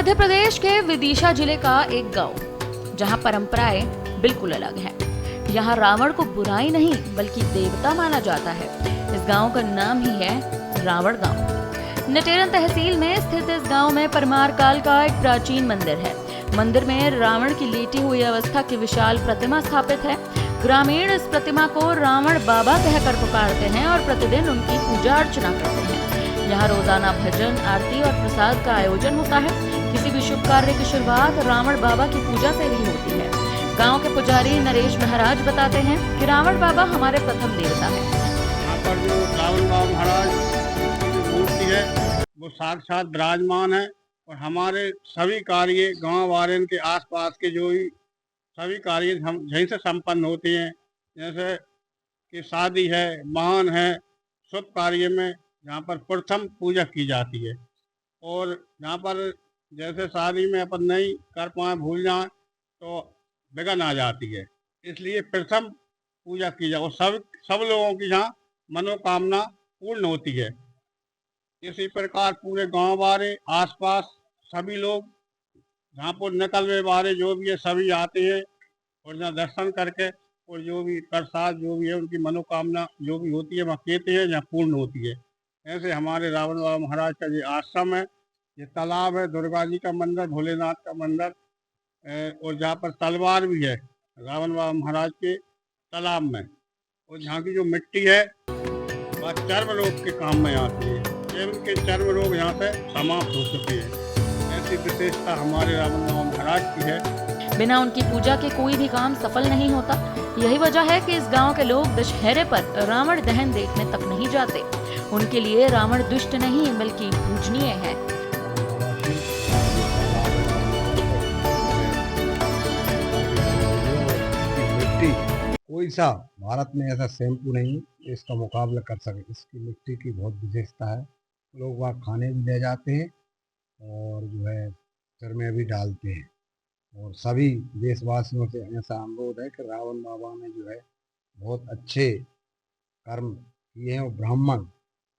मध्य प्रदेश के विदिशा जिले का एक गांव, जहां परंपराएं बिल्कुल अलग हैं। यहाँ रावण को बुराई नहीं बल्कि देवता माना जाता है। इस गांव का नाम ही है रावण गांव। नटेरन तहसील में स्थित इस गांव में परमार काल का एक प्राचीन मंदिर है। मंदिर में रावण की लेटी हुई अवस्था की विशाल प्रतिमा स्थापित है। ग्रामीण इस प्रतिमा को रावण बाबा कहकर पुकारते हैं और प्रतिदिन उनकी पूजा अर्चना करते हैं। यहाँ रोजाना भजन, आरती और प्रसाद का आयोजन होता है। किसी भी शुभ कार्य की शुरुआत रावण बाबा की पूजा से ही होती है। गांव के पुजारी नरेश महाराज बताते हैं कि रावण बाबा हमारे प्रथम देवता हैं। यहाँ पर जो रावण बाबा महाराज की जो मूर्ति है वो साक्षात विराजमान है और हमारे सभी कार्य गांव वाले के आसपास के जो भी सभी कार्य हम यहीं से संपन्न होते हैं। जैसे कि शादी है, महान है, शुभ कार्य में यहाँ पर प्रथम पूजा की जाती है। और यहाँ पर जैसे शादी में अपन नहीं कर पाए, भूल जाए तो विघ्न आ जाती है, इसलिए प्रथम पूजा की जाए और सब लोगों की यहाँ मनोकामना पूर्ण होती है। इसी प्रकार पूरे गांव वाले आसपास सभी लोग जहाँ पर निकलने वाले जो भी है सभी आते हैं और यहाँ दर्शन करके और जो भी प्रसाद जो भी है उनकी मनोकामना जो भी होती है वहाँ कहते हैं यहाँ पूर्ण होती है। ऐसे हमारे रावण बाबा महाराज का ये आश्रम है, ये तालाब है, दुर्गा जी का मंदिर, भोलेनाथ का मंदिर और जहाँ पर तलवार भी है रावण बाबा महाराज के तालाब में। और यहाँ की जो मिट्टी है वह चर्म रोग के काम में आती है। इनके चर्म रोग यहाँ से समाप्त हो चुके हैं। ऐसी विशेषता हमारे रावण बाबा महाराज की है। बिना उनकी पूजा के कोई भी काम सफल नहीं होता। यही वजह है कि इस गांव के लोग दशहरे पर रावण दहन देखने तक नहीं जाते। उनके लिए रावण दुष्ट नहीं बल्कि पूजनीय है। कोई सा भारत में ऐसा शैम्पू नहीं इसका मुकाबला कर सके। इसकी मिट्टी की बहुत विशेषता है। लोग वहाँ खाने भी ले जाते हैं और जो है सिर में भी डालते हैं। और सभी देशवासियों से ऐसा अनुरोध है कि रावण बाबा ने जो है बहुत अच्छे कर्म किए हैं और ब्राह्मण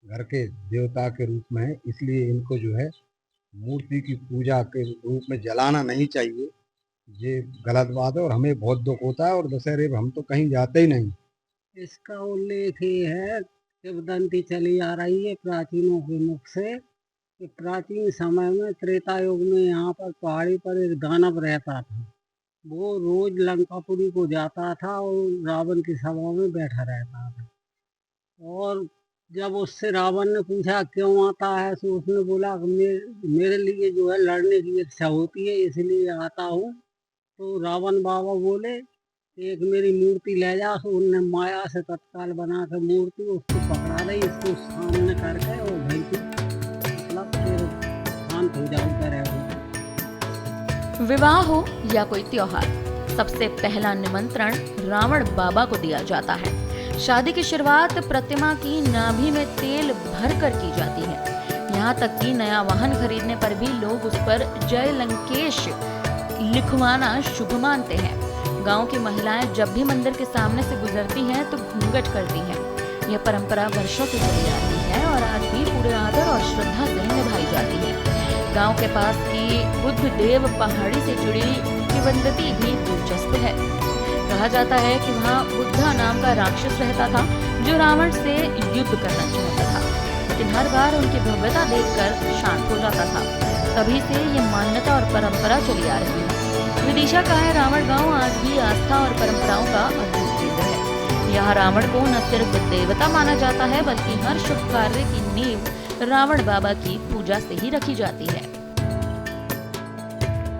घर के देवता के रूप में है, इसलिए इनको जो है मूर्ति की पूजा के रूप में जलाना नहीं चाहिए। ये गलत बात है और हमें बहुत दुख होता है और दशहरे में हम तो कहीं जाते ही नहीं। इसका उल्लेख ये है किंवदंती चली आ रही है प्राचीनों के मुख से कि प्राचीन समय में त्रेता युग में यहाँ पर पहाड़ी पर एक दानव रहता था। वो रोज लंकापुरी को जाता था और रावण की सभा में बैठा रहता था। और जब उससे रावण ने पूछा क्यों आता है तो उसने बोला मेरे लिए जो है लड़ने की इच्छा होती है इसलिए आता हूँ। तो रावण बाबा बोले एक मेरी मूर्ति ले जा। तो उनने माया से तत्काल बना के मूर्ति उसको पकड़ा ली, इसको सामने करके और भाई मतलब फिर शांत हो जाओ करे। विवाह हो या कोई त्योहार, सबसे पहला निमंत्रण रावण बाबा को दिया जाता है। शादी की शुरुआत प्रतिमा की नाभि में तेल भर कर की जाती है। यहाँ तक कि नया वाहन खरीदने पर भी लोग उस पर जय लंकेश लिखवाना शुभ मानते हैं। गांव की महिलाएं जब भी मंदिर के सामने से गुजरती हैं तो घूंघट करती हैं। यह परंपरा वर्षों से चली आ रही है और आज भी पूरे आदर और श्रद्धा से निभाई जाती है। गांव के पास की बुद्ध देव पहाड़ी से जुड़ी किंवदंती भी दिलचस्प है। कहा जाता है कि वहाँ बुद्धा नाम का राक्षस रहता था जो रावण से युद्ध करना चाहता था, लेकिन हर बार उनकी भव्यता देखकर शांत हो जाता था। तभी से ये मान्यता और परंपरा चली आ रही है। विदिशा का है रावण गांव आज भी आस्था और परंपराओं का अद्भुत केंद्र है। यहाँ रावण को न सिर्फ देवता माना जाता है बल्कि हर शुभ कार्य की नींव रावण बाबा की पूजा से ही रखी जाती है।